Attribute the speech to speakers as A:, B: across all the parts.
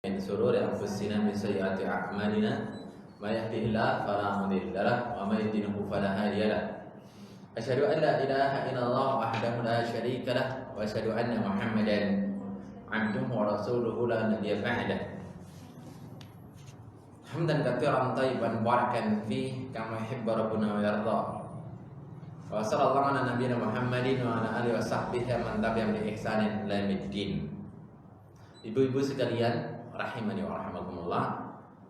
A: min sururi anfusina min sayyiati a'malina may yahdihillahu fala mudilla lahu wa may yudlilhu fala hadiya lahu. Asyhadu an la ilaha illallah wahdahu la syarika lahu wa asyhadu anna Muhammadan abduhu wa rasuluhu la nabiyya ba'dah. Hamdan katsiran thayyiban mubarakan fihi kama yuhibbu rabbuna wa yarda. Wa sallallahu ala nabiyyina Muhammadin wa ala alihi wa sahbihi man tabi'ahum bi ihsanin ila yaumiddin. Ibu-ibu sekalian, rahimani wa rahimakumullah.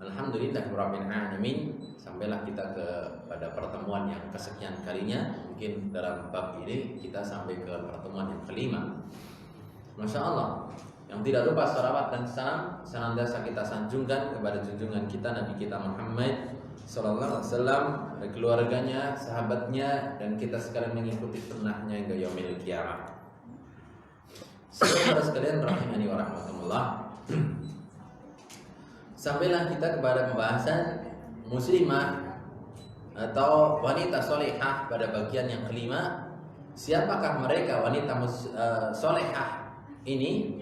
A: Alhamdulillahirabbil alamin. Sampailah kita pada pertemuan yang kesekian kalinya. Mungkin dalam bab ini kita sampai ke pertemuan yang kelima. Masya Allah. Yang tidak lupa salawat dan salam senantiasa kita sanjungkan kepada junjungan kita Nabi kita Muhammad sallallahu alaihi wasallam, keluarganya, sahabatnya, dan kita sekalian mengikuti sunnahnya hingga yaumil qiyamah. Saudara sekalian rahimani wa rahmatullah. Sampailah kita kepada pembahasan muslimah atau wanita solehah pada bagian yang kelima. Siapakah mereka wanita solehah ini?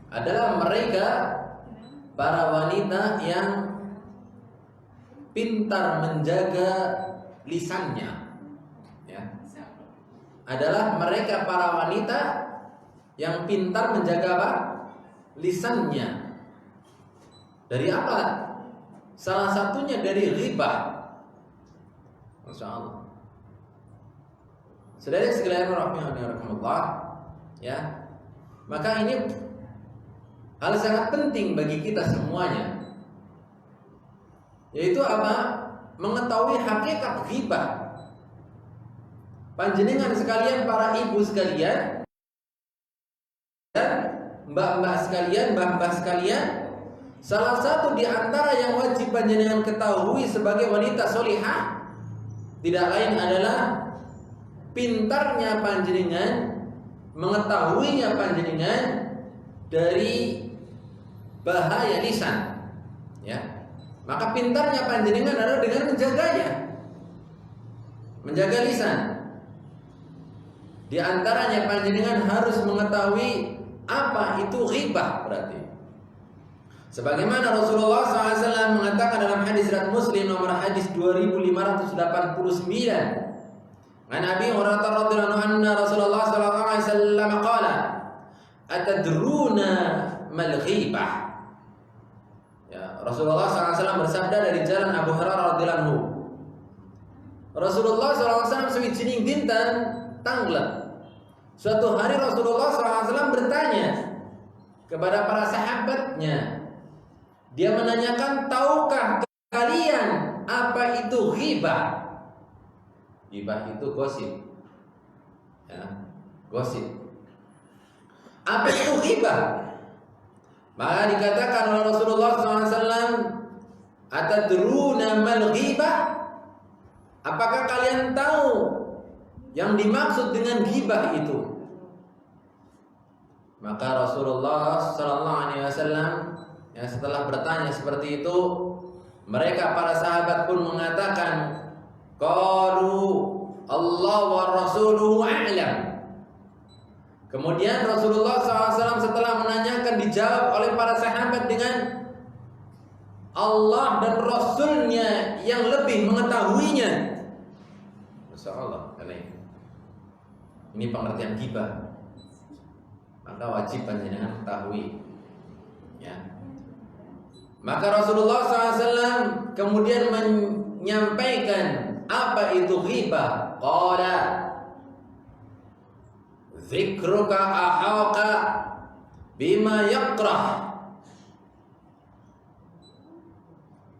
A: Adalah mereka para wanita yang pintar menjaga lisannya, ya. Adalah mereka para wanita yang pintar menjaga apa? Lisannya. Dari apa? Salah satunya dari ghibah. Masya Allah. Saudara sekalian rahimakumullah, ya. Maka ini hal sangat penting bagi kita semuanya, yaitu apa? Mengetahui hakikat ghibah. Panjenengan sekalian, para ibu sekalian, dan mbak-mbak sekalian, mbah-mbah sekalian, salah satu di antara yang wajib panjenengan ketahui sebagai wanita solihah tidak lain adalah pintarnya panjenengan, mengetahuinya panjenengan dari bahaya lisan, ya. Maka pintarnya panjenengan adalah dengan menjaganya, menjaga lisan. Di antaranya panjenengan harus mengetahui apa itu ghibah berarti. Sebagaimana Rasulullah SAW mengatakan dalam hadis riwayat Muslim nomor hadis 2589, an Abi Hurairah radhiyallahu anhu anna Rasulullah sallallahu alaihi wasallam qala atadruna mal ghibah. Ya, Rasulullah SAW bersabda dari jalan Abu Hurairah radhiyallahu anhu. Rasulullah SAW sewijining dinten tanglet. Suatu hari Rasulullah SAW bertanya kepada para sahabatnya. Dia menanyakan, tahukah kalian apa itu ghibah? Ghibah itu gosip, ya, gosip. Apa itu ghibah? Maka dikatakan oleh Rasulullah SAW, atadruna mal ghibah? Apakah kalian tahu yang dimaksud dengan ghibah itu? Maka Rasulullah SAW, ya, setelah bertanya seperti itu, mereka para sahabat pun mengatakan, qalu Allah wa rasuluhu a'lam. Kemudian Rasulullah SAW setelah menanyakan dijawab oleh para sahabat dengan Allah dan Rasulnya yang lebih mengetahuinya. Masya Allah. Ini pengertian ghibah. Maka wajib panjenengan ketahui, ya. Maka Rasulullah SAW kemudian menyampaikan apa itu ghibah. Qala dzikruka ahauka bima yakrah.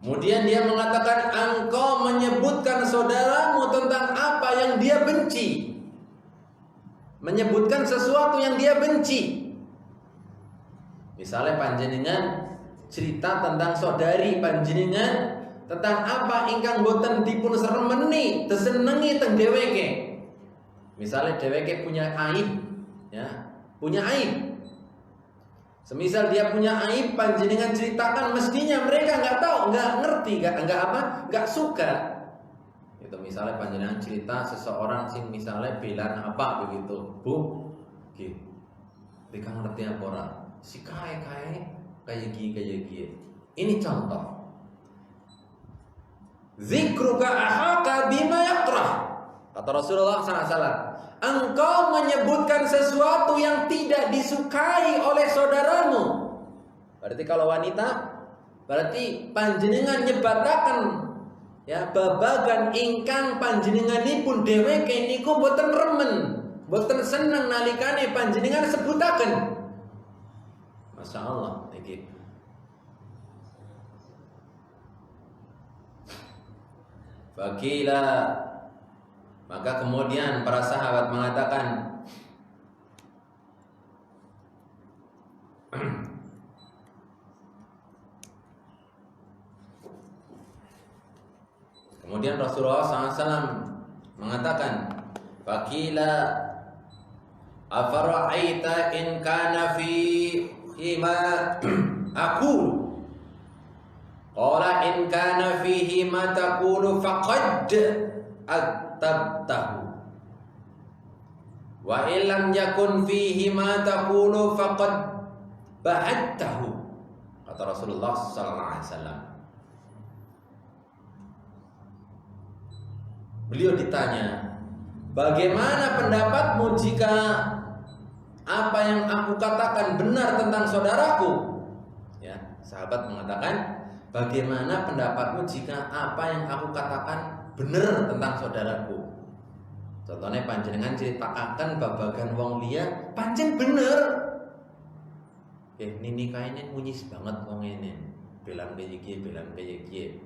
A: Kemudian dia mengatakan, engkau menyebutkan saudaramu tentang apa yang dia benci, menyebutkan sesuatu yang dia benci. Misalnya panjenengan cerita tentang saudari panjenengan, tentang apa ingkang boten dipun seremeni desenengi teng dheweke. Misalnya dheweke punya aib, ya, punya aib. Semisal dia punya aib, panjenengan ceritakan, mestinya mereka nggak tahu, nggak ngerti, nggak suka. Itu misalnya panjenengan cerita seseorang sing misalnya bilang apa begitu, bu, gitu. Mereka ngerti apa orang? Si kae kayak gini. Ini contoh. Zikruka akhaka bima yakrah. Kata Rasulullah SAW, engkau menyebutkan sesuatu yang tidak disukai oleh saudaramu. Berarti kalau wanita, berarti panjenengan nyebataken ya babagan ingkang panjenenganipun dheweke niku boten remen, boten seneng nalikane panjenengan sebutaken. Masya Allah, iki. Fakila, maka kemudian para sahabat mengatakan, kemudian Rasulullah SAW mengatakan, fakila, afara'aita in kana fihi ma aqul. Qala in kana fihi ma taqulu faqad attabtahu. Wa illam yakun fihi ma taqulu faqad ba'adtahu. Kata Rasulullah sallallahu alaihi wasallam. Beliau ditanya, bagaimana pendapatmu jika apa yang aku katakan benar tentang saudaraku? Ya, sahabat mengatakan, bagaimana pendapatmu jika apa yang aku katakan benar tentang saudaraku? Contohnya panjenengan ceritakan babagan wong liya, pancen bener. Nini kaine munyis banget wong ini. Belang kayak gini.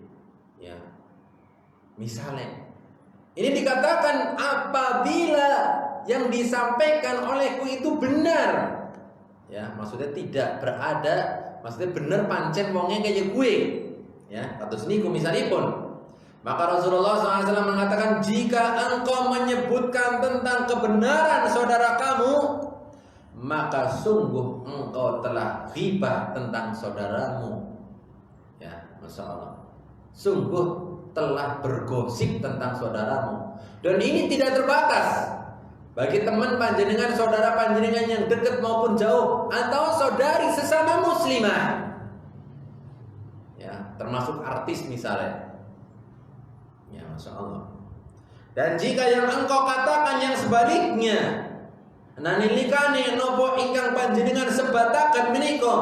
A: Ya. Misalnya ini dikatakan apabila yang disampaikan olehku itu benar. Ya, maksudnya tidak berada, maksudnya benar pancen wongnya kayak gue. Ya, kados niku misalipun. Maka Rasulullah SAW mengatakan, jika engkau menyebutkan tentang kebenaran saudara kamu, maka sungguh engkau telah ghibah tentang saudaramu. Ya, Masya Allah. Sungguh telah bergosip tentang saudaramu. Dan ini tidak terbatas bagi teman panjenengan, saudara panjenengan yang dekat maupun jauh, atau saudari sesama muslimah. Ya, termasuk artis misalnya. Ya, Masya Allah. Dan jika yang engkau katakan yang sebaliknya, nanilikane nopo ingkang panjenengan sebatakan menika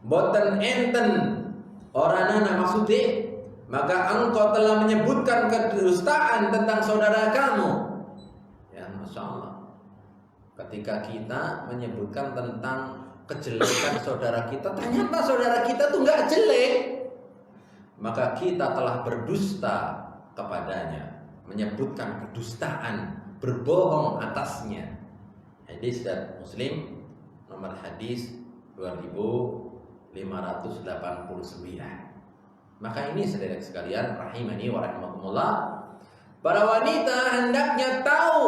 A: boten enten orangana maksudnya, maka engkau telah menyebutkan kedustaan tentang saudara kamu. Ya, Masya Allah. Ketika kita menyebutkan tentang kejelekan saudara kita, ternyata saudara kita tuh nggak jelek, maka kita telah berdusta kepadanya, menyebutkan kedustaan, berbohong atasnya. Hadis dari Muslim nomor hadis 2589. Maka ini saudara sekalian rahimani wa rahimakumullah, para wanita hendaknya tahu,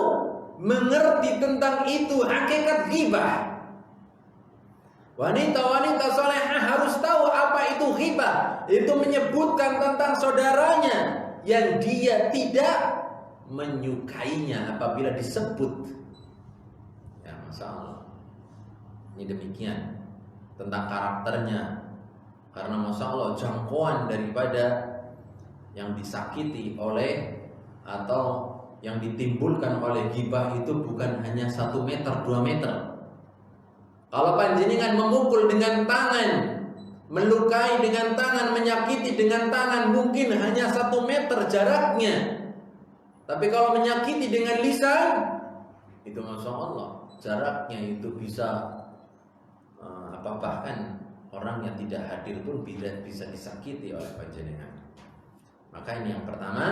A: mengerti tentang itu hakikat ghibah. Wanita-wanita solehah harus tahu apa itu ghibah. Itu menyebutkan tentang saudaranya yang dia tidak menyukainya apabila disebut. Ya, Masya Allah. Ini demikian tentang karakternya. Karena Masya Allah jangkauan daripada yang disakiti oleh atau yang ditimbulkan oleh ghibah itu bukan hanya 1 meter, 2 meter. Kalau panjenengan memukul dengan tangan, melukai dengan tangan, menyakiti dengan tangan, mungkin hanya 1 meter jaraknya. Tapi kalau menyakiti dengan lisan, itu Masya Allah jaraknya itu bisa bahkan orang yang tidak hadir pun bisa disakiti oleh panjenengan. Maka ini yang pertama,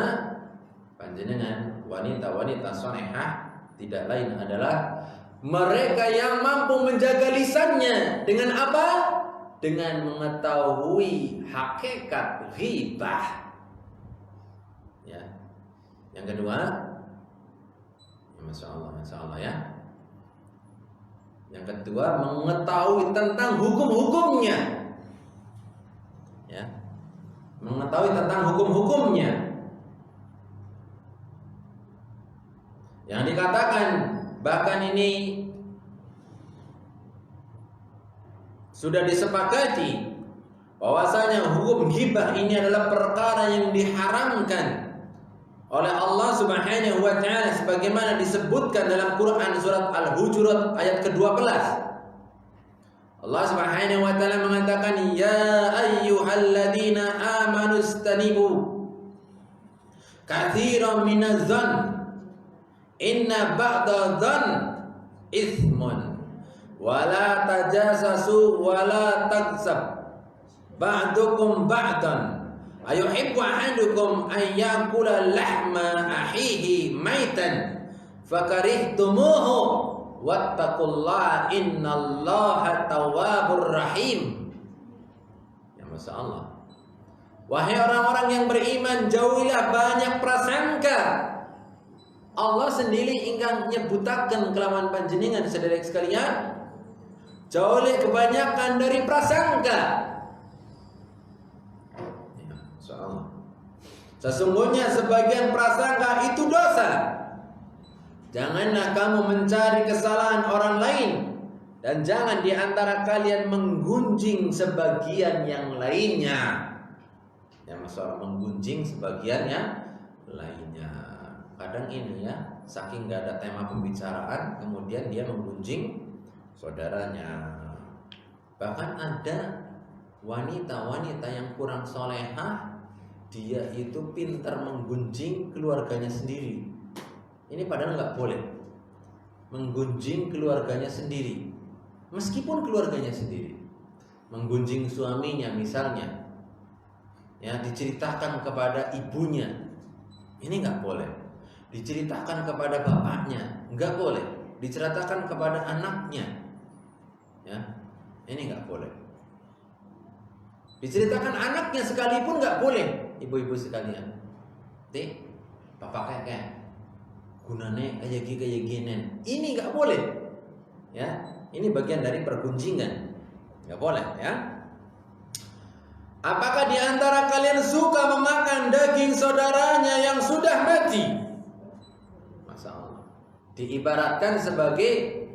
A: panjenengan wanita-wanita salehah tidak lain adalah mereka yang mampu menjaga lisannya dengan apa? Dengan mengetahui hakikat ghibah. Ya. Yang kedua, ya Masya Allah ya. Yang kedua, mengetahui tentang hukum-hukumnya. Ya. Mengetahui tentang hukum-hukumnya. Yang dikatakan bahkan ini sudah disepakati bahwasanya hukum ghibah ini adalah perkara yang diharamkan oleh Allah Subhanahu wa taala sebagaimana disebutkan dalam Quran surat Al-Hujurat ayat ke-12. Allah Subhanahu wa taala mengatakan, ya ayyuhalladzina amanu istanibu katsiran minadh-dhann inna ba'dadh-dhann itsmun wa la tajassasu wa la taghsab ba'dukum ba'dan ayuhibbu ahadukum an yakula lahma akhihi maitan fakarihtumuhu wattaqullaha innallaha tawwabur rahim. Ya Masya Allah. Wahai orang-orang yang beriman, jauhilah banyak prasangka. Allah sendiri ingkang nyebutaken kelawan panjenengan sedherek sekalian, jauhilah kebanyakan dari prasangka. Sesungguhnya sebagian prasangka itu dosa. Janganlah kamu mencari kesalahan orang lain, dan jangan di antara kalian menggunjing sebagian yang lainnya. Ya masalah menggunjing sebagian yang lainnya. Kadang ini ya, saking gak ada tema pembicaraan, kemudian dia menggunjing saudaranya. Bahkan ada wanita-wanita yang kurang solehah, dia itu pintar menggunjing keluarganya sendiri. Ini padahal nggak boleh menggunjing keluarganya sendiri, meskipun keluarganya sendiri. Menggunjing suaminya misalnya, ya diceritakan kepada ibunya, ini nggak boleh. Diceritakan kepada bapaknya, nggak boleh. Diceritakan kepada anaknya, ya ini nggak boleh. Diceritakan anaknya sekalipun nggak boleh. Ibu-ibu sekalian, bapak kayak gunane kayak gini, ini nggak boleh, ya. Ini bagian dari pergunjingan, nggak boleh, ya. Apakah di antara kalian suka memakan daging saudaranya yang sudah mati? Masya Allah. Diibaratkan sebagai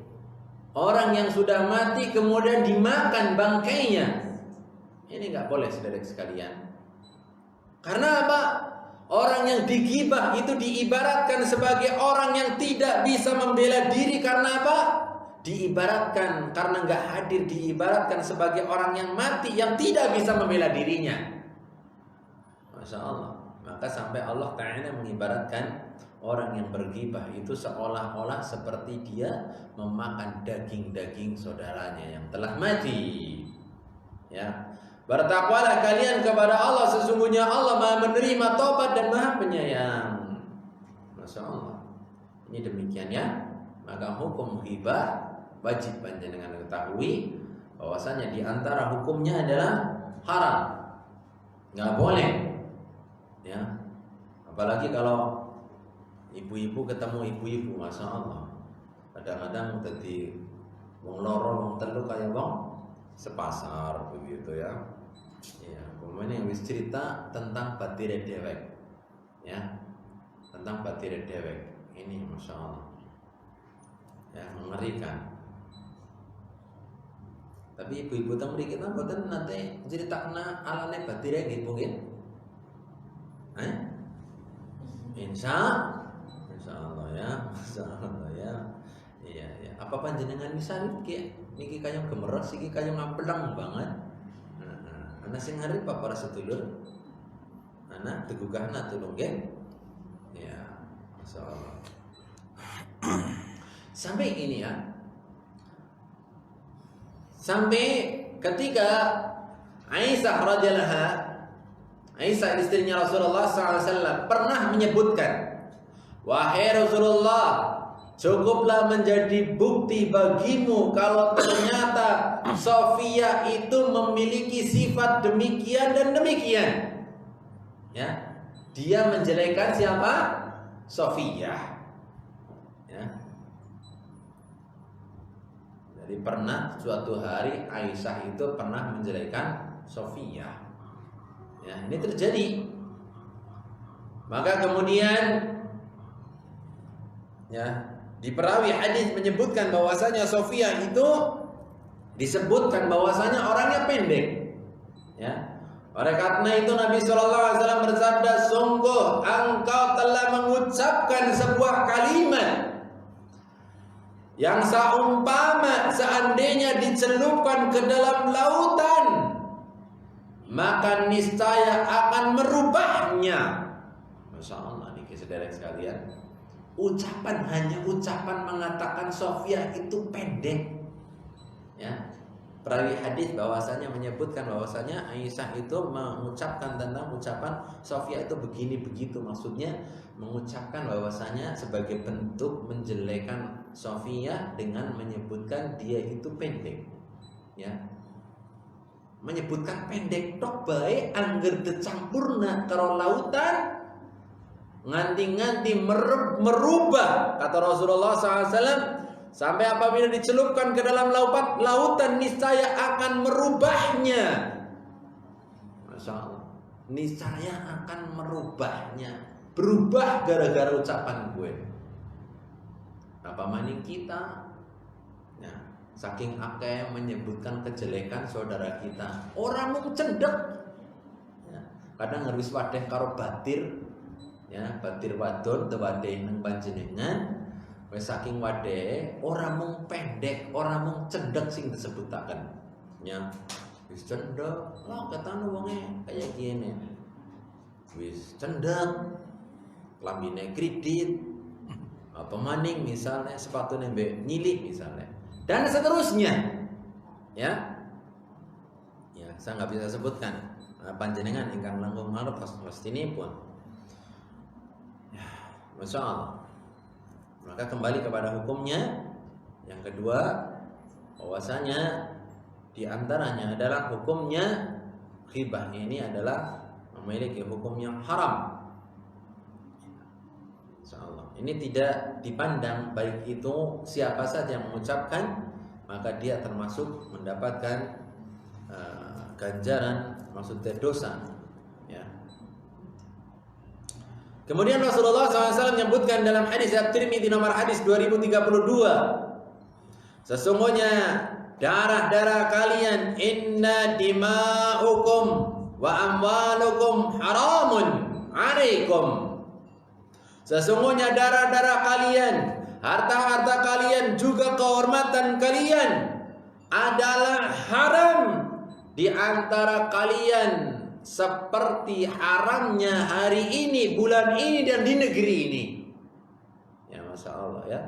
A: orang yang sudah mati kemudian dimakan bangkainya. Ini nggak boleh, saudara sekalian. Karena apa? Orang yang digibah itu diibaratkan sebagai orang yang tidak bisa membela diri. Karena apa? Diibaratkan karena nggak hadir, diibaratkan sebagai orang yang mati yang tidak bisa membela dirinya. Masya Allah. Maka sampai Allah Ta'ala mengibaratkan orang yang bergibah itu seolah-olah seperti dia memakan daging-daging saudaranya yang telah mati. Ya. Bertakwalah kalian kepada Allah, sesungguhnya Allah Maha menerima taubat dan Maha penyayang. Masya Allah. Ini demikian ya. Maka hukum ghibah wajib panjenengan ketahui bahwasanya di antara hukumnya adalah haram, nggak boleh, ya. Apalagi kalau ibu-ibu ketemu ibu-ibu, Masya Allah. Kadang-kadang tadi wong loro wong telu kayak wong sepasar begitu ya. Ya, kemudian wis cerita tentang batire dewek. Ya. Tentang batire dewek. Ini Masya Allah. Ya, mengerikan. Tapi ibu-ibu teng mriki kita mboten nate critakna alane batire nggih mungkin. Insya Allah ya, Masya Allah ya. Iya ya. Apa panjenengan bisa niki kaya gemeres iki kaya ngamplang banget. Ana sing ngarep para sedulur. Ana tegugahna tulung nggih. Ya, Masya Allah. Sampai ini ya. Sampai ketika Aisyah radhiyallahu, Aisyah istrinya Rasulullah SAW pernah menyebutkan, wahai Rasulullah, cukuplah menjadi bukti bagimu kalau ternyata Sofia itu memiliki sifat demikian dan demikian. Ya, dia menjelekkan siapa? Sofia. Ya. Jadi pernah suatu hari Aisyah itu pernah menjelekkan Sofia. Ya, ini terjadi. Maka kemudian ya, di perawi hadis menyebutkan bahwasanya Sofia itu disebutkan bahwasanya orangnya pendek. Ya. Oleh karena itu Nabi SAW bersabda, sungguh engkau telah mengucapkan sebuah kalimat yang seumpama seandainya dicelupkan ke dalam lautan, maka niscaya akan merubahnya. Masya Allah nih saudara sekalian, hanya ucapan mengatakan Sofia itu pendek. Ya, perawi hadis bahwasanya menyebutkan bahwasanya Aisyah itu mengucapkan tentang ucapan Sofia itu begini begitu, maksudnya mengucapkan bahwasanya sebagai bentuk menjelekan Sofia dengan menyebutkan dia itu pendek. Ya, menyebutkan pendek tok bae angger dicampurna karo lautan nganti-nganti merubah, kata Rasulullah SAW, sampai apabila dicelupkan ke dalam lautan niscaya akan merubahnya. Masya Allah, niscaya akan merubahnya, berubah gara-gara ucapan gue. Apa maning kita, ya, saking akeh menyebutkan kejelekan saudara kita, orang mau cendek, ya, kadang ngerwis wadeh karo batir, ya, batir wadon tewadeh nang panjenengan. Wes saking wadeh ora mung pendek, ora mung cendek sing disebutaken. Ya, wis cendek, lah ketane wonge kaya gini. Wis cendek, lambine kredit, apa maning misalnya sepatune mbek nyilih misalnya. Dan seterusnya. Ya. Ya, saya nggak bisa sebutkan panjenengan ingkang langkung marep mestinipun. Ya, Masya Allah. Maka kembali kepada hukumnya. Yang kedua, bahwasanya di antaranya adalah hukumnya ghibah ini adalah memiliki hukum yang haram. Insyaallah. Ini tidak dipandang baik itu siapa saja yang mengucapkan, maka dia termasuk mendapatkan ganjaran, maksudnya dosa. Ya. Kemudian Rasulullah SAW menyebutkan dalam hadis At-Tirmidzi nomor hadis 2032, sesungguhnya darah-darah kalian, inna dima'ukum wa amwalukum haramun alaikum. Sesungguhnya darah-darah kalian, harta-harta kalian, juga kehormatan kalian adalah haram di antara kalian, seperti haramnya hari ini, bulan ini, dan di negeri ini. Ya, Masya Allah ya.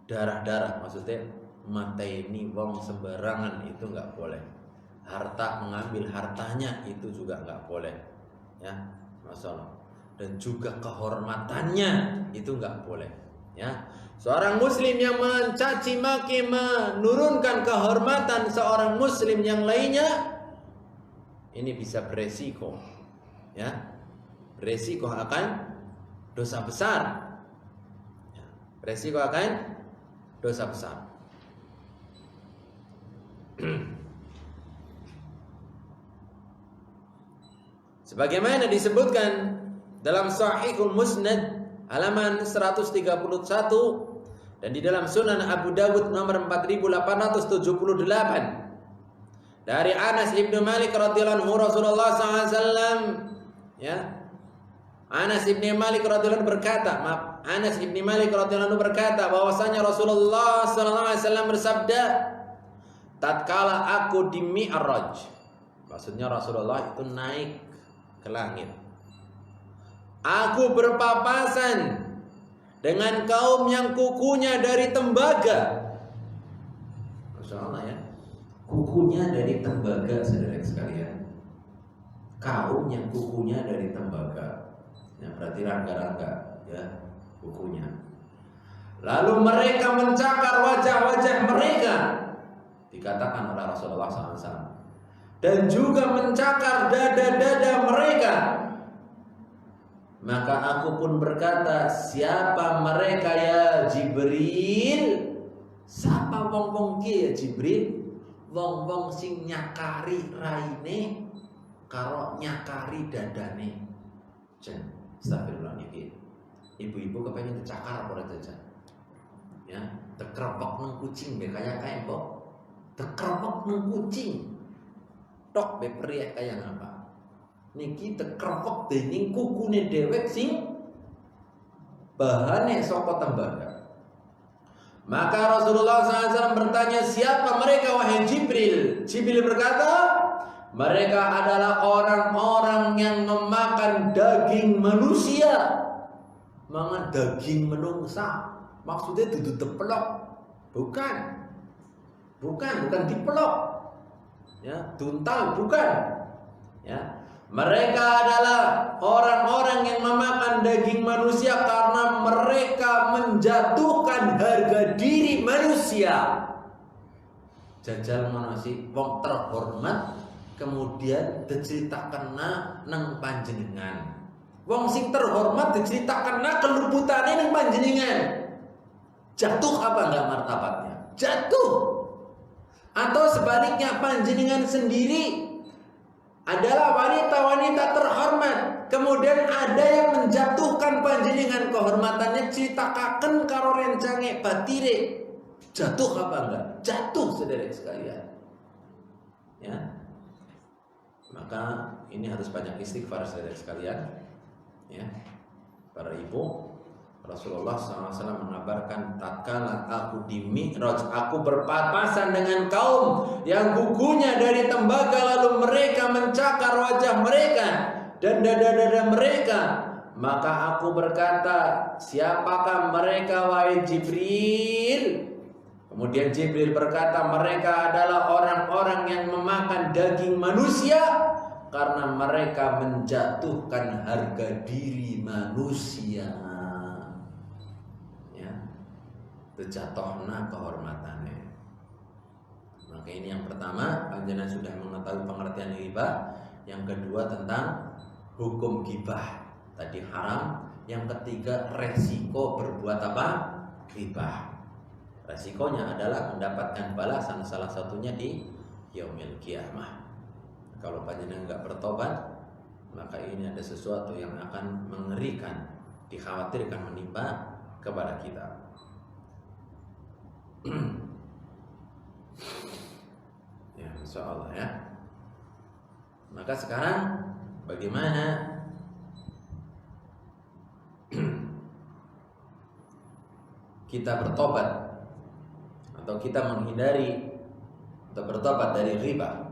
A: Darah-darah maksudnya mata ini wong sembarangan itu nggak boleh. Harta, mengambil hartanya itu juga nggak boleh. Ya, Masya Allah. Dan juga kehormatannya itu nggak boleh. Ya, seorang muslim yang mencaci maki, menurunkan kehormatan seorang muslim yang lainnya, ini bisa beresiko, ya, beresiko akan dosa besar, ya, beresiko akan dosa besar. Sebagaimana disebutkan dalam Sahihul Musnad halaman 131 dan di dalam Sunan Abu Dawud nomor 4878. Dari Anas ibnu Malik radhiyallahu anhu, Rasulullah SAW, ya, Anas ibnu Malik radhiyallahu anhu berkata, Anas ibnu Malik radhiyallahu anhu berkata bahwasanya Rasulullah SAW bersabda, tatkala aku di Mi'raj, maksudnya Rasulullah itu naik ke langit, aku berpapasan dengan kaum yang kukunya dari tembaga. Masya Allah ya. Kukunya dari tembaga, saudara sekalian. Kaum yang kukunya dari tembaga, ya, berarti rangga-rangga, ya, kukunya. Lalu mereka mencakar wajah-wajah mereka, dikatakan oleh Rasulullah SAW, dan juga mencakar dada-dada mereka. Maka aku pun berkata, siapa mereka ya Jibril? Siapa wong-wong ki ya Jibril? Wong-wong sing nyakari raine karo nyakari dadane. Jen, astagfirullah niki. Ibu-ibu kepengen dicakar apa ora jajan? Ya, tekrepok nang kucing be kaya kempok. Tekrepek nang kucing. Tok beperiak kaya ngapa? Niki tekrepek dening kukune dhewek sing bahane saka tembaga. Maka Rasulullah SAW bertanya, siapa mereka wahai Jibril? Jibril berkata, mereka adalah orang-orang yang memakan daging manusia. Mangan daging menungsa. Maksudnya duduk dipelok. Bukan dipelok. Ya, duntal bukan. Ya. Mereka adalah orang-orang yang memakan daging manusia karena mereka menjatuhkan harga diri manusia. Jajal manusia wong terhormat kemudian diceritakan nang panjenengan. Wong sing terhormat diceritakan keluputane nang panjenengan. Jatuh apa enggak martabatnya? Jatuh. Atau sebaliknya panjenengan sendiri adalah wanita-wanita terhormat, kemudian ada yang menjatuhkan panjenengan kehormatannya, ceritakan karo rencange batire. Jatuh apa enggak? Jatuh, saudara sekalian. Ya. Maka ini harus banyak istighfar, saudara sekalian. Ya. Para ibu, Rasulullah SAW mengabarkan, tatkala aku di Mi'raj, aku berpapasan dengan kaum yang kukunya dari tembaga, lalu mereka mencakar wajah mereka dan dada-dada mereka. Maka aku berkata, siapakah mereka wahai Jibril? Kemudian Jibril berkata, mereka adalah orang-orang yang memakan daging manusia karena mereka menjatuhkan harga diri manusia. Terjatuhna kehormatannya. Maka ini yang pertama, panjenengan sudah mengetahui pengertian riba. Yang kedua tentang hukum gibah, tadi haram. Yang ketiga resiko berbuat apa? Gibah. Resikonya adalah mendapatkan balasan, salah satunya di yaumil kiamah. Kalau panjenengan enggak bertobat, maka ini ada sesuatu yang akan mengerikan, dikhawatirkan menimpa kepada kita. Ya, insya Allah ya. Maka sekarang bagaimana kita bertobat atau kita menghindari atau bertobat dari riba?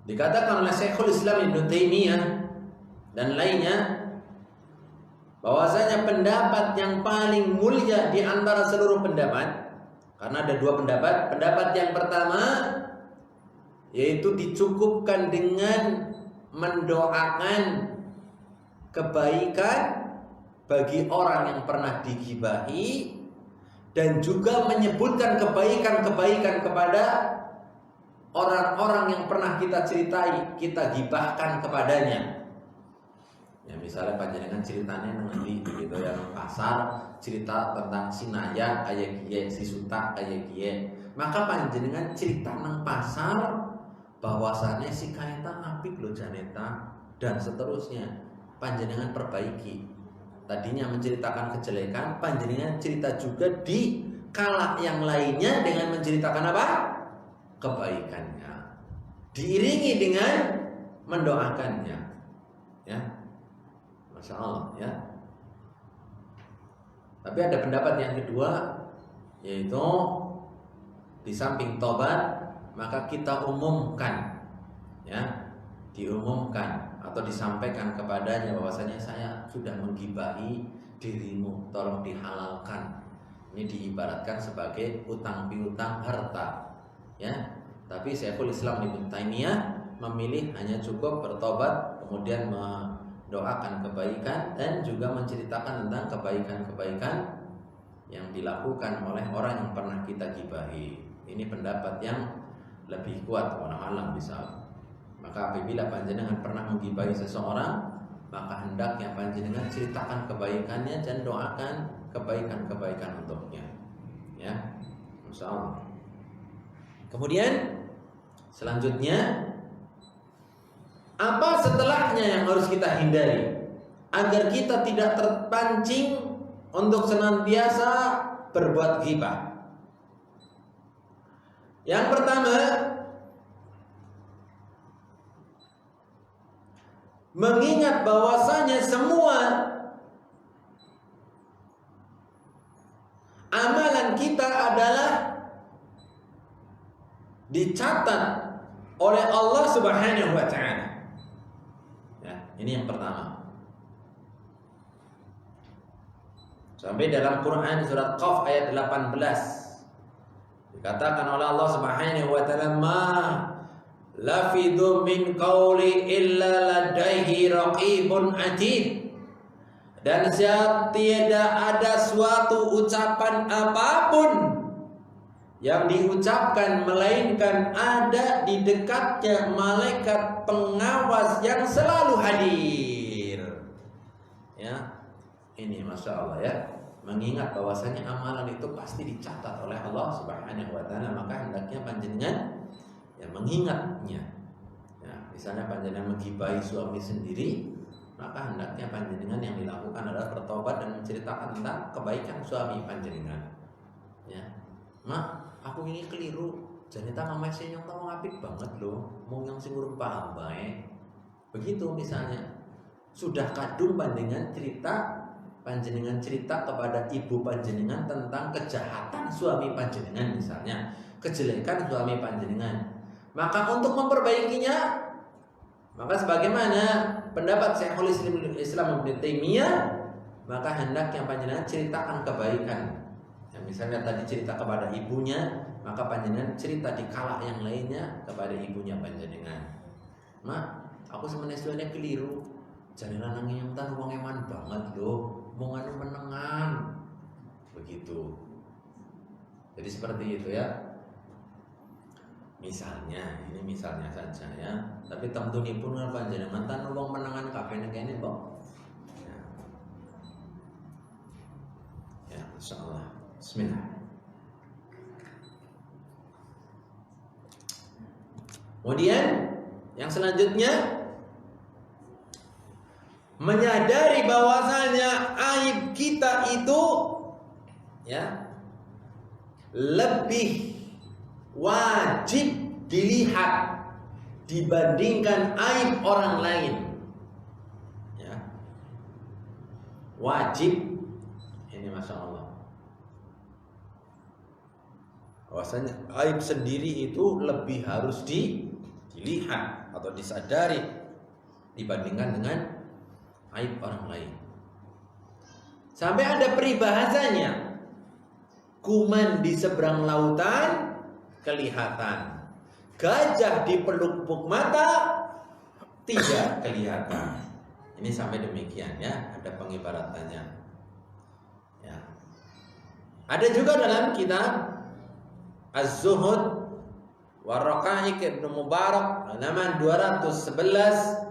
A: Dikatakan oleh Syekhul Islam Ibnu Taimiyah dan lainnya bahwasanya pendapat yang paling mulia di antara seluruh pendapat, karena ada dua pendapat. Pendapat yang pertama yaitu dicukupkan dengan mendoakan kebaikan bagi orang yang pernah digibahi dan juga menyebutkan kebaikan-kebaikan kepada orang-orang yang pernah kita ceritai, kita gibahkan kepadanya. Ya, misalnya panjenengan ceritanya nanti gitu ya, pasar cerita tentang si Naya kayak gie, si Suta kayak gie, maka panjenengan cerita nang pasar bahwasannya si Kaita apik lo Janeta dan seterusnya. Panjenengan perbaiki. Tadinya menceritakan kejelekan, panjenengan cerita juga di kala yang lainnya dengan menceritakan apa? Kebaikannya. Diiringi dengan mendoakannya. Ya. Masya Allah ya. Tapi ada pendapat yang kedua, yaitu di samping tobat maka kita umumkan, ya, diumumkan atau disampaikan kepadanya bahwasanya saya sudah menggibahi dirimu, tolong dihalalkan. Ini diibaratkan sebagai utang piutang harta, ya. Tapi Syekhul Islam Ibnu Taimiyah memilih hanya cukup bertobat, kemudian doakan kebaikan dan juga menceritakan tentang kebaikan-kebaikan yang dilakukan oleh orang yang pernah kita gibahi. Ini pendapat yang lebih kuat, wallahu a'lam bishawab. Maka apabila panjenengan pernah menggibahi seseorang, maka hendaknya panjenengan ceritakan kebaikannya dan doakan kebaikan-kebaikan untuknya. Ya, insyaallah. Kemudian selanjutnya, apa setelahnya yang harus kita hindari agar kita tidak terpancing untuk senantiasa berbuat ghibah. Yang pertama, mengingat bahwasanya semua amalan kita adalah dicatat oleh Allah Subhanahu wa taala. Ya, ini yang pertama. Sampai dalam Quran surat Qaf ayat 18 dikatakan oleh Allah Subhanahu wa taala, ma lafidhu min qawli illa ladaihi raqibun atid. Dan tidak ada suatu ucapan apapun yang diucapkan melainkan ada di dekatnya malaikat pengawas yang selalu hadir. Ya, ini masya Allah ya. Mengingat bahwasanya amalan itu pasti dicatat oleh Allah Subhanahu wa taala, maka hendaknya panjenengan ya mengingatnya. Ya, misalnya panjenengan menggibahi suami sendiri, maka hendaknya panjenengan yang dilakukan adalah bertobat dan menceritakan tentang kebaikan suami panjenengan. Ya, mak, aku ini keliru. Janita mama sing yang tahu ngapik banget loh, mau yang sing urung paham bae. Begitu misalnya. Sudah kadung panjenengan cerita kepada ibu panjenengan tentang kejahatan suami panjenengan misalnya, kejelekan suami panjenengan. Maka untuk memperbaikinya, maka sebagaimana pendapat Syekhul Islam Ibnu Taimiyah, maka hendaknya panjenengan ceritakan kebaikan. Ya, misalnya tadi cerita kepada ibunya, maka panjenengan cerita di kala yang lainnya kepada ibunya panjenengan. Mak, aku sebenarnya keliru. Jadi lanang yang tan wong eman banget loh, mau nganu menengan. Begitu. Jadi seperti itu ya. Misalnya, ini misalnya saja ya. Tapi tentunipun panjenengan tan wong menengan kabeh nek kene, Mbok. Ya. Ya, insyaallah. Bismillah. Kemudian yang selanjutnya, menyadari bahwasanya aib kita itu ya lebih wajib dilihat dibandingkan aib orang lain. Ya. Wajib, ini masya Allah. Bahwasanya aib sendiri itu lebih harus dilihat atau disadari dibandingkan dengan aib orang lain. Sampai ada peribahasanya, kuman di seberang lautan kelihatan, gajah di pelupuk mata tidak kelihatan. Ini sampai demikian ya, ada pengibaratannya. Ya. Ada juga dalam kitab Az-Zuhud Warraqaiq Ibnu Mubarak halaman 211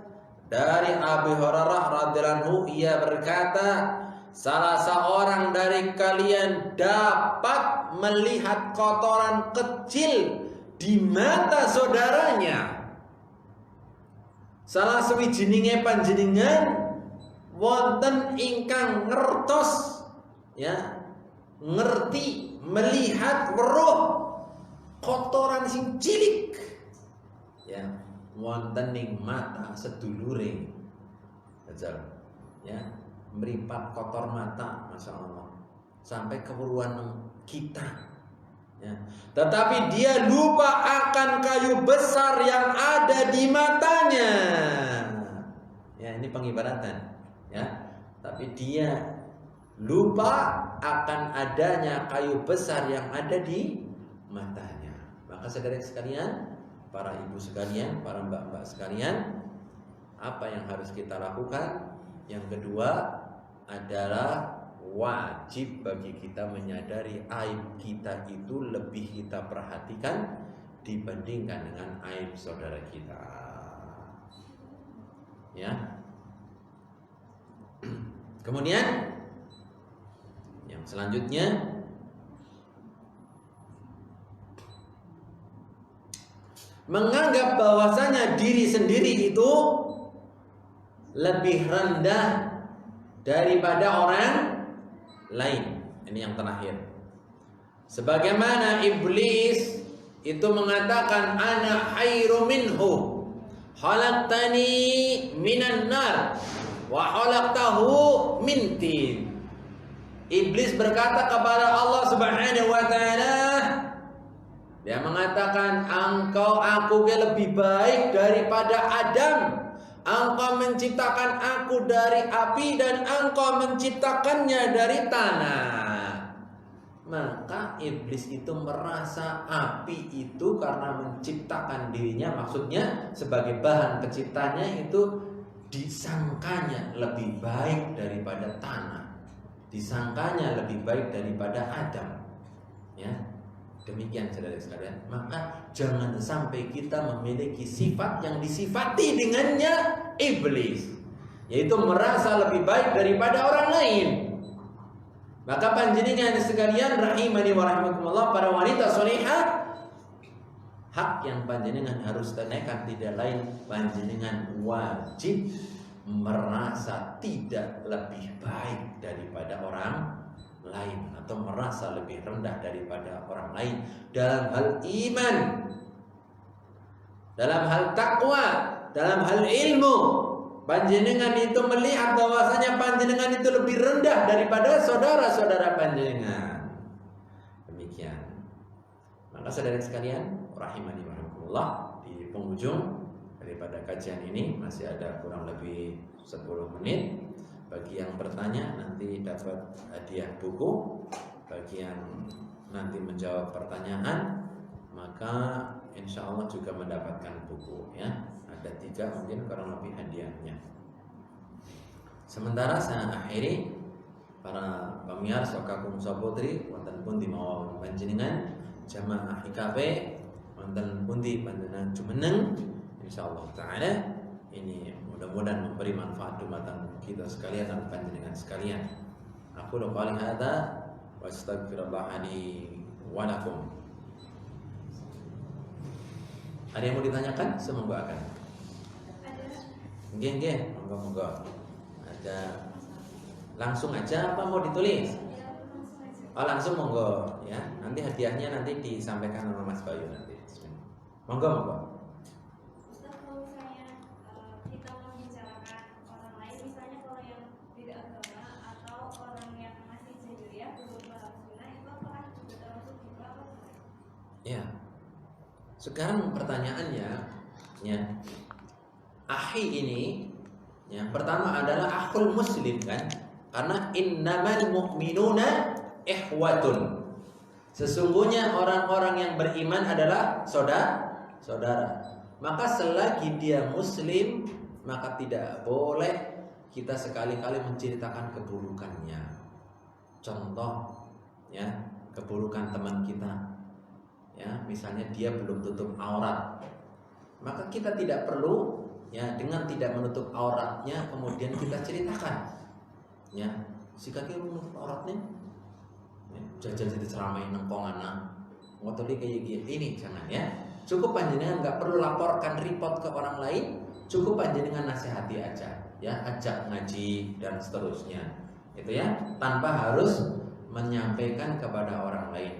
A: dari Abu Hurairah radhiyallahu anhu, ia berkata, salah seorang dari kalian dapat melihat kotoran kecil di mata saudaranya. Salah sawijininge panjenengan wonten ingkang ngertos ya, ngerti, melihat weruh kotoran sing cilik ya, wonten ning mata sedulure. Betul. Ya, meripat kotor mata, masya Allah, sampai keweruhan kita. Ya. Tetapi dia lupa akan kayu besar yang ada di matanya. Ya, ini pengibaratan. Ya, tapi dia lupa akan adanya kayu besar yang ada di matanya. Maka saudara sekalian, para ibu sekalian, para mbak-mbak sekalian, apa yang harus kita lakukan? Yang kedua adalah wajib bagi kita menyadari aib kita itu lebih kita perhatikan dibandingkan dengan aib saudara kita. Ya. Kemudian yang selanjutnya, menganggap bahwasanya diri sendiri itu lebih rendah daripada orang lain. Ini yang terakhir. Sebagaimana iblis itu mengatakan ana khairu minhu, khalaqtani minan nar wa khalaqtahu min tin. Iblis berkata kepada Allah Subhanahu wa taala, dia mengatakan aku lebih baik daripada Adam. Engkau menciptakan aku dari api dan engkau menciptakannya dari tanah. Maka iblis itu merasa api itu karena menciptakan dirinya, maksudnya sebagai bahan penciptanya itu disangkanya lebih baik daripada tanah, disangkanya lebih baik daripada Adam. Ya, demikian saudara sekalian. Maka jangan sampai kita memiliki sifat yang disifati dengannya iblis, yaitu merasa lebih baik daripada orang lain. Maka panjenengan sekalian rahimani wa rahimakumullah, para wanita salihah, hak yang panjenengan harus tunaikan tidak lain, panjenengan wajib merasa tidak lebih baik daripada orang lain atau merasa lebih rendah daripada orang lain dalam hal iman, dalam hal takwa, dalam hal ilmu. Panjenengan itu melihat bahwasanya panjenengan itu lebih rendah daripada saudara-saudara panjenengan. Demikian. Maka saudara sekalian, rahimani wa rahimakumullah, di penghujung daripada kajian ini masih ada kurang lebih 10 menit. Bagi yang bertanya nanti dapat hadiah buku. Bagi yang nanti menjawab pertanyaan, maka insya Allah juga mendapatkan buku, ya. Ada 3 mungkin kurang lebih hadiahnya. Sementara saya akhiri, para pamirsa kakung saputri wonten pundi mawon panjenengan jamaah IKP wonten pundi panjenengan jumeneng, insyaallah taala ini mudah-mudahan memberi manfaat dumateng kita sekalian dan panjenengan sekalian. Aku qouli hadza wa astaghfirullah li wa lakum. Ada yang mau ditanyakan? Semoga akan. Nggih, monggo. Ada langsung aja apa mau ditulis? Oh, langsung monggo ya. Nanti hadiahnya nanti disampaikan sama Mas Bayu nanti. Monggo.
B: Ustaz, kalau misalnya kita membicarakan orang lain, misalnya kalau yang beda agama atau orang yang masih jahiliyah belum paham sunnah, itu apakah juga termasuk juga apa?
A: Ya. Sekarang pertanyaannya, ya. Akhi ini, yang pertama adalah akhul muslim kan? Karena innamal mu'minuna ikhwatun. Sesungguhnya orang-orang yang beriman adalah saudara. Maka selagi dia muslim, maka tidak boleh kita sekali-kali menceritakan keburukannya. Contoh, ya, keburukan teman kita. Ya, misalnya dia belum tutup aurat. Maka kita tidak perlu, ya, dengan tidak menutup auratnya kemudian kita ceritakan, ya, si kaki menutup auratnya, ya, jajan jadi ceramai nengkong anak ngotori kayak gini, ini jangan, ya. Cukup panjenengan nggak perlu laporkan report ke orang lain, cukup panjenengan nasihati aja, ya, ajak ngaji dan seterusnya, itu ya, tanpa harus menyampaikan kepada orang lain.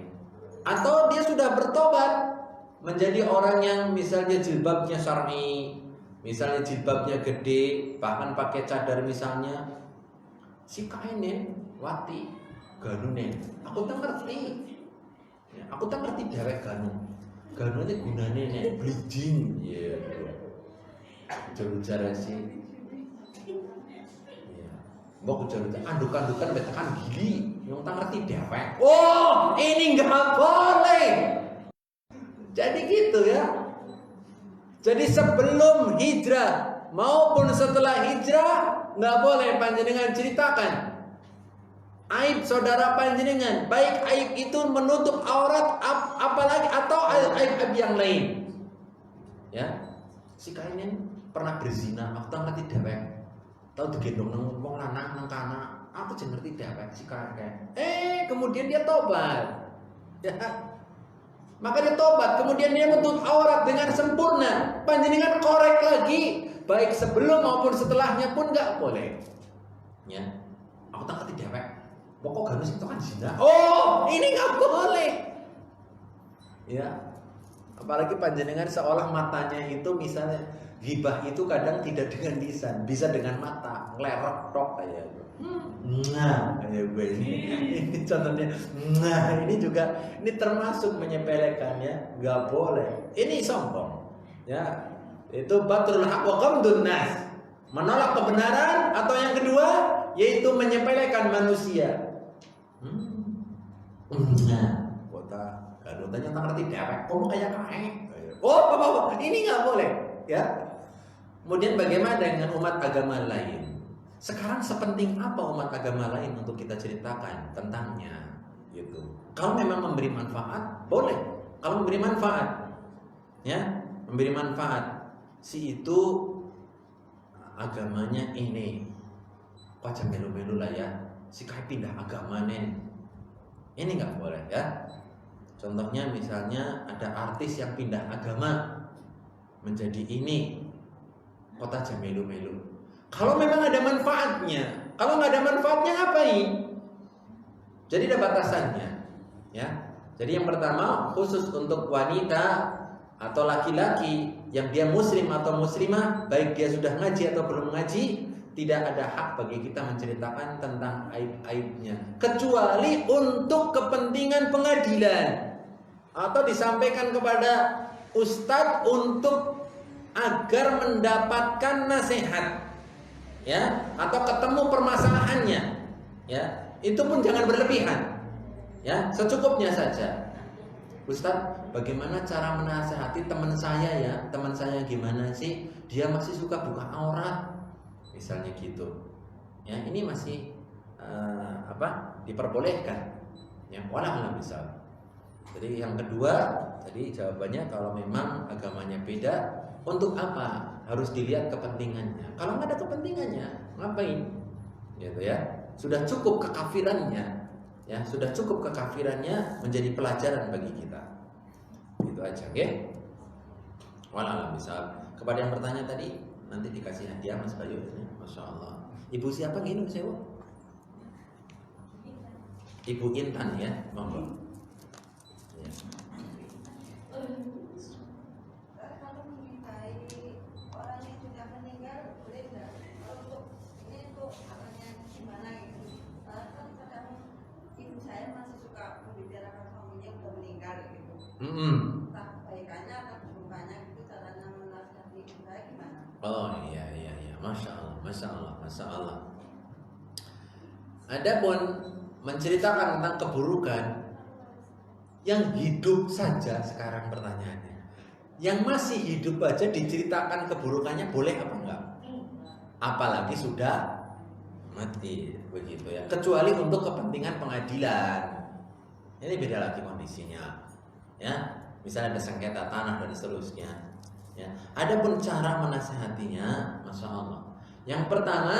A: Atau dia sudah bertobat menjadi orang yang misalnya jilbabnya syar'i, misalnya jilbabnya gede, bahkan pakai cadar misalnya, si kainin wati ganunen, aku tak ngerti, ya, aku tak ngerti dewek ganunnya gunanya nih bleeding, ya, bicara sih, ya, mau bicara anduk-andukan betekan gili, yang tak ngerti dewek, oh ini nggak boleh, jadi gitu ya. Jadi sebelum hijrah maupun setelah hijrah nggak boleh panjenengan ceritakan aib saudara panjenengan, baik aib itu menutup aurat apalagi atau aib yang lain. Ya, si kainin pernah berzina, aku tak ngerti dewek, tahu digendong nang wong lanang nang kana, aku jangan ngerti dewek si kainin. Kemudian dia tobat, ya. Maka dia tobat, kemudian dia menutup aurat dengan sempurna. Panjenengan korek lagi, baik sebelum maupun setelahnya pun nggak boleh. Ya, aku tak ngerti dewek. Pokok Ganus itu kan zina. Oh, ini nggak boleh. Ya, apalagi panjenengan seolah matanya itu misalnya ghibah itu kadang tidak dengan lisan, bisa dengan mata, ngelerok tok kayak gitu. Nah, kayak gue ini contohnya. Nah, ini juga ini termasuk menyepelekan ya, nggak boleh. Ini sombong. Ya, itu batrul haq wa ghamdun nas. Menolak kebenaran atau yang kedua yaitu menyepelekan manusia. Nah, kota Garutanya tak ngerti dewek, kamu kayak kae. Oh, ini nggak boleh, ya. Kemudian bagaimana dengan umat agama lain? Sekarang sepenting apa umat agama lain untuk kita ceritakan tentangnya, gitu. Kalau memang memberi manfaat, boleh. Kalau memberi manfaat, ya, memberi manfaat, si itu agamanya ini, wajah melu-melu lah ya, si kai pindah agama ini nggak boleh ya. Contohnya misalnya ada artis yang pindah agama menjadi ini, kota aja melu-melu. Kalau memang ada manfaatnya, kalau nggak ada manfaatnya ngapain? Jadi ada batasannya, ya. Jadi yang pertama khusus untuk wanita atau laki-laki yang dia muslim atau muslimah, baik dia sudah ngaji atau belum ngaji, tidak ada hak bagi kita menceritakan tentang aib-aibnya, kecuali untuk kepentingan pengadilan atau disampaikan kepada ustadz untuk agar mendapatkan nasihat, ya, atau ketemu permasalahannya, ya. Itu pun jangan berlebihan, ya, secukupnya saja. Ustadz, bagaimana cara menasehati teman saya ya? Teman saya gimana sih? Dia masih suka buka aurat, misalnya gitu. Ya, ini masih diperbolehkan. Ya, walau misal. Jadi yang kedua, tadi jawabannya kalau memang agamanya beda, untuk apa? Harus dilihat kepentingannya. Kalau nggak ada kepentingannya, ngapain? Gitu ya. Sudah cukup kekafirannya. Ya, sudah cukup kekafirannya menjadi pelajaran bagi kita. Itu aja, oke? Walau misal. Kepada yang bertanya tadi, nanti dikasih hadiah Mas Bayu. Masya Allah. Ibu siapa gini sewa? Ibu Intan ya, monggo. Ya.
C: Kalau mencintai orang yang sudah meninggal boleh nggak? Untuk ini untuk apanya gimana gitu? Kan kadang ibu saya masih suka membicarakan suaminya udah meninggal gitu. Entah kebaikannya atau keburukannya gitu, caranya menasihati ibu saya gimana?
A: Oh iya, masya Allah. Adapun menceritakan tentang keburukan yang hidup saja, sekarang pertanyaannya, yang masih hidup aja diceritakan keburukannya boleh apa enggak? Apalagi sudah mati, begitu ya. Kecuali untuk kepentingan pengadilan, ini beda lagi kondisinya, ya. Misalnya ada sengketa tanah dan seterusnya, ya. Adapun cara menasihatinya, masya Allah. Yang pertama,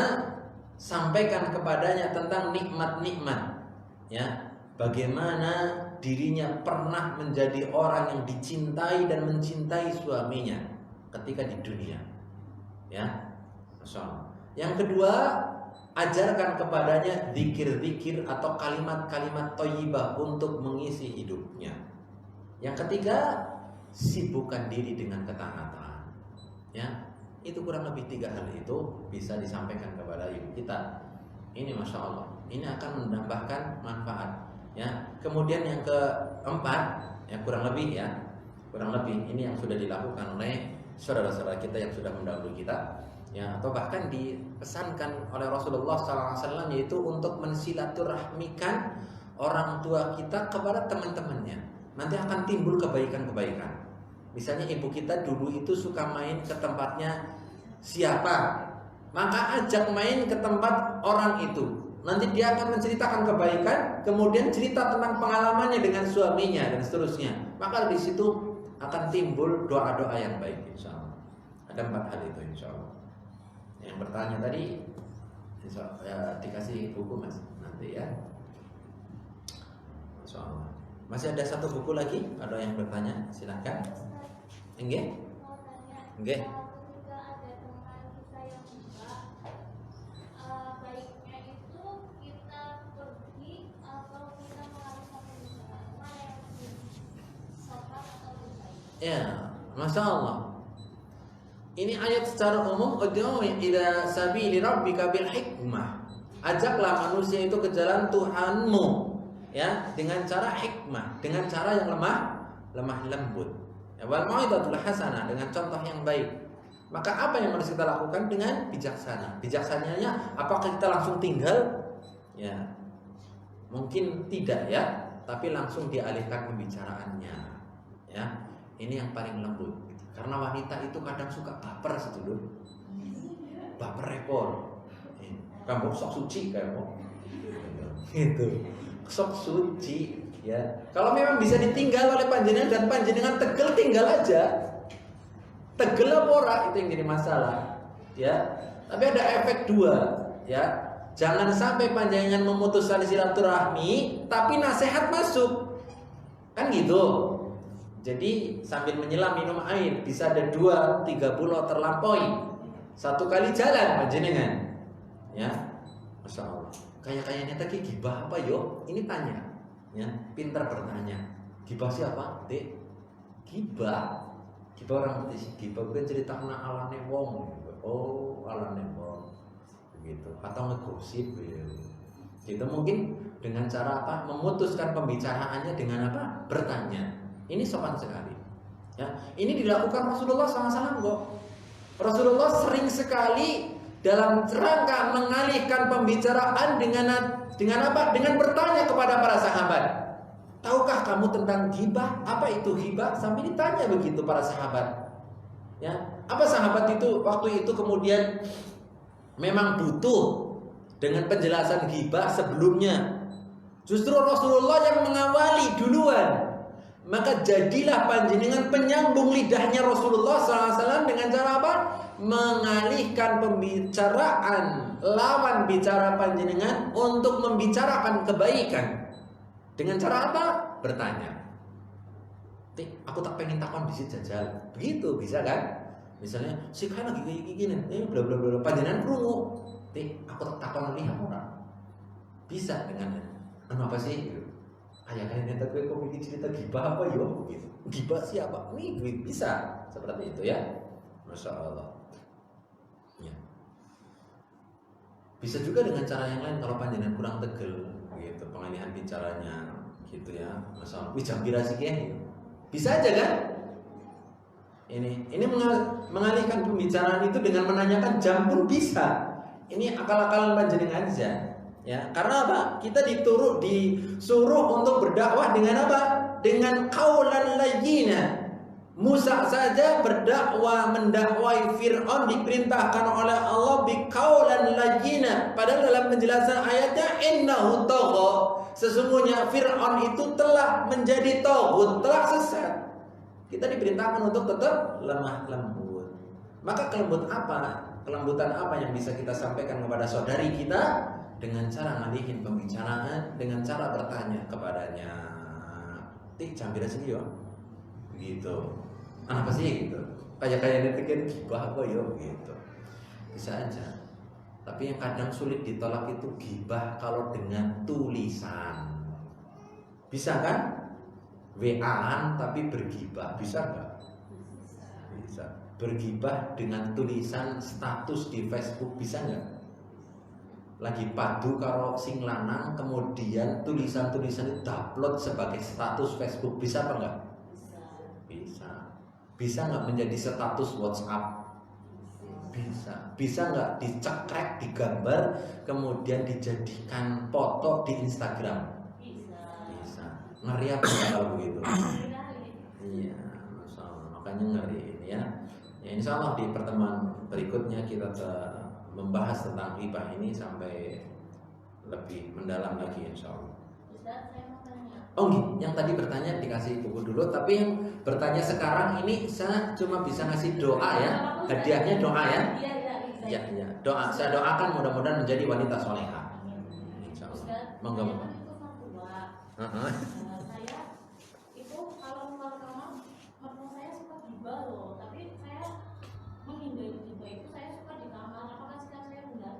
A: sampaikan kepadanya tentang nikmat-nikmat, ya. Bagaimana dirinya pernah menjadi orang yang dicintai dan mencintai suaminya ketika di dunia, ya. Masya Allah. Yang kedua, ajarkan kepadanya zikir-zikir atau kalimat-kalimat thayyibah untuk mengisi hidupnya. Yang ketiga, sibukkan diri dengan ketaatan, ya. Itu kurang lebih 3 hal itu bisa disampaikan kepada ibu kita. Ini masya Allah, ini akan menambahkan manfaat, ya. Kemudian yang keempat, ya kurang lebih ini yang sudah dilakukan oleh saudara-saudara kita yang sudah mendahului kita, ya, atau bahkan dipesankan oleh Rasulullah SAW, yaitu untuk mensilaturahmikan orang tua kita kepada teman-temannya. Nanti akan timbul kebaikan-kebaikan. Misalnya ibu kita dulu itu suka main ke tempatnya siapa, maka ajak main ke tempat orang itu. Nanti dia akan menceritakan kebaikan, kemudian cerita tentang pengalamannya dengan suaminya dan seterusnya. Maka di situ akan timbul doa-doa yang baik, insya Allah. Ada 4 hal itu, insya Allah. Yang bertanya tadi, insya Allah, ya, dikasih buku mas nanti ya. Insya Allah. Masih ada 1 buku lagi? Ada yang bertanya? Silakan. Enggak? Enggak.
B: Ketika ada teman kita yang buka, baiknya itu kita pergi
A: Ya, Masya Allah. Ini ayat secara umum, ud'u ila sabili rabbika bil hikmah. Ajaklah manusia itu ke jalan Tuhanmu, ya, dengan cara hikmah, dengan cara yang lemah lembut. Ya, wal mau'izatul hasanah, dengan contoh yang baik. Maka apa yang harus kita lakukan dengan bijaksana? Bijaksananya apakah kita langsung tinggal? Ya, mungkin tidak ya, tapi langsung dialihkan pembicaraannya. Ya, ini yang paling lembut. Karena wanita itu kadang suka baper sedulur. Baper repot. Kamu sok suci kamu. Gitu. Sok suci ya. Kalau memang bisa ditinggal oleh panjenengan dan panjenengan tegel, tinggal aja. Tegel apa ora itu yang jadi masalah. Ya. Tapi ada efek dua, ya. Jangan sampai panjenengan memutus tali silaturahmi tapi nasihat masuk. Kan gitu. Jadi sambil menyelam minum air bisa ada 2-3 pulau terlampaui. Satu kali jalan panjenengan. Ya. Masya Allah. Kayak-kayaknya tadi gibah apa yo? Ini tanya. Ya, pintar bertanya. Gibah siapa? Dek. Gibah. Gibah orang putih. Gibah bukan cerita kena alane wong. Oh, alane wong. Begitu. Atau ngegosip gitu. Gitu mungkin dengan cara apa? Memutuskan pembicaraannya dengan apa? Bertanya. Ini sopan sekali. Ya, ini dilakukan Rasulullah SAW kok. Rasulullah sering sekali dalam rangka mengalihkan pembicaraan dengan apa? Dengan bertanya kepada para sahabat. Tahukah kamu tentang ghibah? Apa itu ghibah? Sampai ditanya begitu para sahabat. Ya, apa sahabat itu waktu itu kemudian memang butuh dengan penjelasan ghibah sebelumnya. Justru Rasulullah yang mengawali duluan. Maka jadilah panjenengan penyambung lidahnya Rasulullah SAW dengan cara apa? Mengalihkan pembicaraan lawan bicara panjenengan untuk membicarakan kebaikan. Dengan cara apa? Bertanya. Aku tak pengen takon di situ jajal. Begitu bisa kan? Misalnya, si kan lagi kayak gini, bla bla bla. Panjenengan krungu. Aku tak takon lihat orang. Bisa dengan apa sih? Ayah kalian neta gue kok bikin cerita gibah apa yo gitu. Gibah siapa? Nih bisa seperti itu ya. Masya Allah. Ya. Bisa juga dengan cara yang lain kalau panjenengan kurang tegel gitu pengalihan bicaranya gitu ya. Masya Allah. Wih jambira sih gitu. Bisa aja kan? Ini mengalihkan pembicaraan itu dengan menanyakan jam pun bisa. Ini akal-akalan panjenengan aja. Ya, karena apa? Kita disuruh untuk berdakwah dengan apa? Dengan qaulan layyina. Musa saja mendakwai Fir'aun diperintahkan oleh Allah bi qaulan layyina. Padahal dalam penjelasan ayatnya innahu tagha. Sesungguhnya Fir'aun itu telah menjadi taghut, telah sesat. Kita diperintahkan untuk tetap lemah lembut. Maka kelembutan apa yang bisa kita sampaikan kepada saudari kita? Dengan cara ngalihin pembicaraan, dengan cara bertanya kepadanya. Jambira sih yo. Gitu. Apa sih gitu? Kayak netizen gibah apa yo gitu. Bisa aja. Tapi yang kadang sulit ditolak itu gibah kalau dengan tulisan. Bisa kan? WA-an tapi bergibah, bisa nggak? Bisa. Bergibah dengan tulisan status di Facebook bisa nggak? Lagi padu karo sing lanang kemudian tulisan-tulisan itu upload sebagai status Facebook bisa apa enggak? Bisa. Bisa nggak menjadi status WhatsApp? Bisa. Bisa nggak dicekrek, digambar kemudian dijadikan foto di Instagram? Bisa. Ngeri apa kalau begitu? Iya, Masya Allah. Makanya ngeri ini ya. Ya insya Allah di pertemuan berikutnya kita membahas tentang ghibah ini sampai lebih mendalam lagi insya Allah.
B: Ustaz, saya mau tanya.
A: Oh yang tadi bertanya dikasih buku dulu, tapi yang bertanya sekarang ini saya cuma bisa ngasih doa ya, hadiahnya doa ya. Iya, iya. Doa, saya doakan mudah-mudahan menjadi wanita soleha. Insya Allah. Monggo.
B: Saya itu kalau keluar kamar, mertua saya suka ghibah loh, tapi saya menghindari ghibah itu. Saya suka di kamar. Apakah sikap saya benar?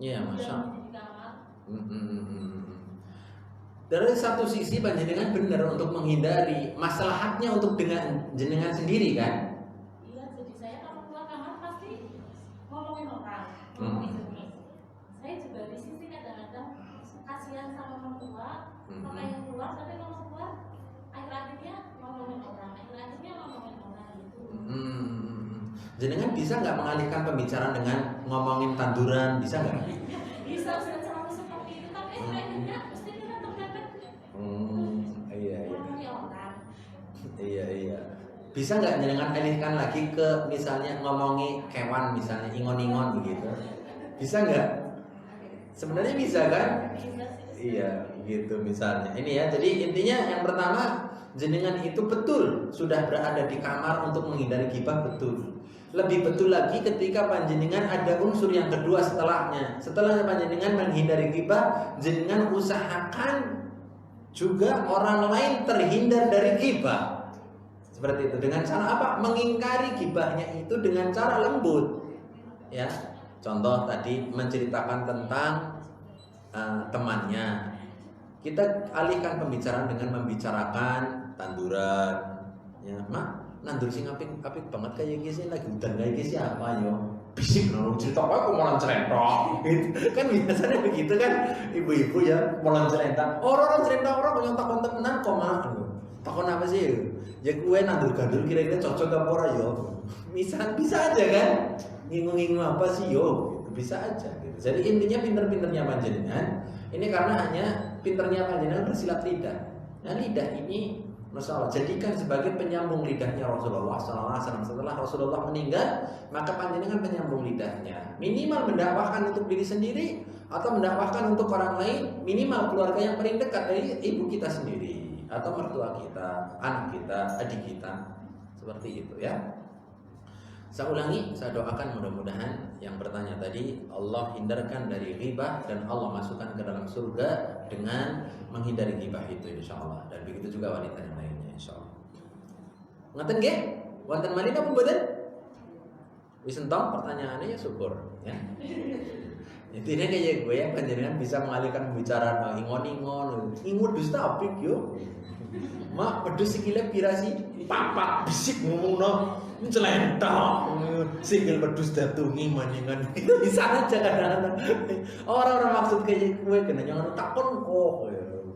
A: Iya, Masya Allah.
B: Di kamar.
A: Dari satu sisi panjenengan benar untuk menghindari maslahatnya untuk dengan jenengan sendiri kan.
D: Iya, jadi saya kalau keluar kamar pasti ngomongin orang, ngomongin ini. Saya juga di sisi kadang-kadang kasihan sama orang tua, sama yang keluar, tapi kalau keluar akhir-akhirnya ngomongin orang gitu.
A: Jenengan bisa nggak mengalihkan pembicaraan dengan ngomongin tanduran, bisa nggak?
D: Bisa selalu seperti itu, tapi akhirnya mesti kita terkadang
A: Iya.
D: ngomongin orang.
A: Iya. Bisa nggak jenengan alihkan lagi ke misalnya ngomongi kewan, misalnya ingon-ingon begitu? Bisa nggak? Sebenarnya bisa kan?
D: Bisa sih.
A: Iya, gitu misalnya. Ini ya, jadi intinya yang pertama, jenengan itu betul sudah berada di kamar untuk menghindari ghibah, betul. Lebih betul lagi ketika panjenengan ada unsur yang kedua setelahnya. Setelah panjenengan menghindari ghibah, jenengan usahakan juga orang lain terhindar dari ghibah. Seperti itu. Dengan cara apa? Mengingkari ghibahnya itu dengan cara lembut. Ya. Contoh tadi menceritakan tentang temannya. Kita alihkan pembicaraan dengan membicarakan tanduran. Ya, Mak, nandur sing apik banget kayak gini lagi udan kayak gini apa yo? Bisik nang cerita aku malah celentok. Kan biasanya begitu kan ibu-ibu ya malah celentok. Orang cerita orang yang takon temenan kok mah. Takon apa sih? Ya gue nandur gandul kira-kira cocok apa ora yo? Bisa aja kan? Ngingung-ngingung apa sih yo? Bisa aja gitu. Jadi intinya pinter-pinternya panjenengan ini karena hanya pinternya panjenengan bersilat lidah. Nah lidah ini Masya jadikan sebagai penyambung lidahnya Rasulullah SAW. Setelah Rasulullah meninggal, maka panjenengan penyambung lidahnya. Minimal mendakwahkan untuk diri sendiri atau mendakwahkan untuk orang lain. Minimal keluarga yang paling dekat dari ibu kita sendiri atau mertua kita, anak kita, adik kita. Seperti itu ya. Saya ulangi, saya doakan mudah-mudahan yang bertanya tadi Allah hindarkan dari ghibah dan Allah masukkan ke dalam surga dengan menghindari ghibah itu insyaallah. Dan begitu juga wanita yang lainnya insyaallah. Ngaten nggih? Wonten malih napa mboten? Wis entok pertanyaannya ya syukur ya. Intinya kayak gue ya panjenengan bisa mengalihkan pembicaraan ingon-ingon, ingon dusta apik yo. Mak pedus sikile pira sih? Papat bisik ngomongno celentok. Single pedus datungi maningan. Bisa aja kadang-kadang. Orang-orang maksud kayak gue kena jangan takon kok.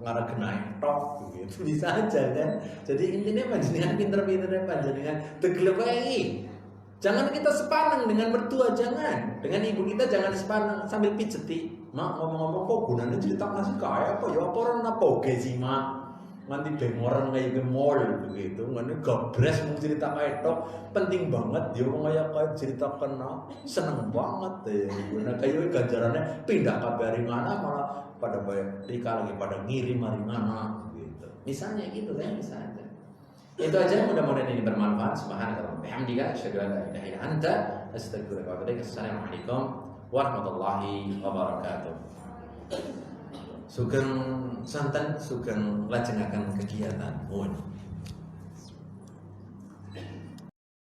A: Ngarep kena tok gitu. Bisa aja kan. Jadi intinya panjenengan pinter-pinternya panjenengan tegelep wae. Jangan kita sepaneng dengan mertua, jangan. Dengan ibu kita jangan sepaneng sambil pijeti. Mak ngomong-ngomong kok gunanya cerita ngasih kaya apa ya apa orang apa oke sih mak. Nanti dengoran kayak gemol begitu, nanti gabres mau cerita kayak itu penting banget dia mau kayak cerita kena seneng banget deh. Nah kayak ganjarannya pindah kabari mana malah pada banyak Rika lagi pada ngirim hari mana gitu. Misalnya gitu kan bisa aja. Itu aja mudah-mudahan ini bermanfaat. Subhanallah, bihamdika, asyhadu an la ilaha illa anta, astaghfiruka wa atubu ilaik. Assalamualaikum warahmatullahi wabarakatuh. Sugeng santen, sugeng lajengaken kegiatan. Mohon.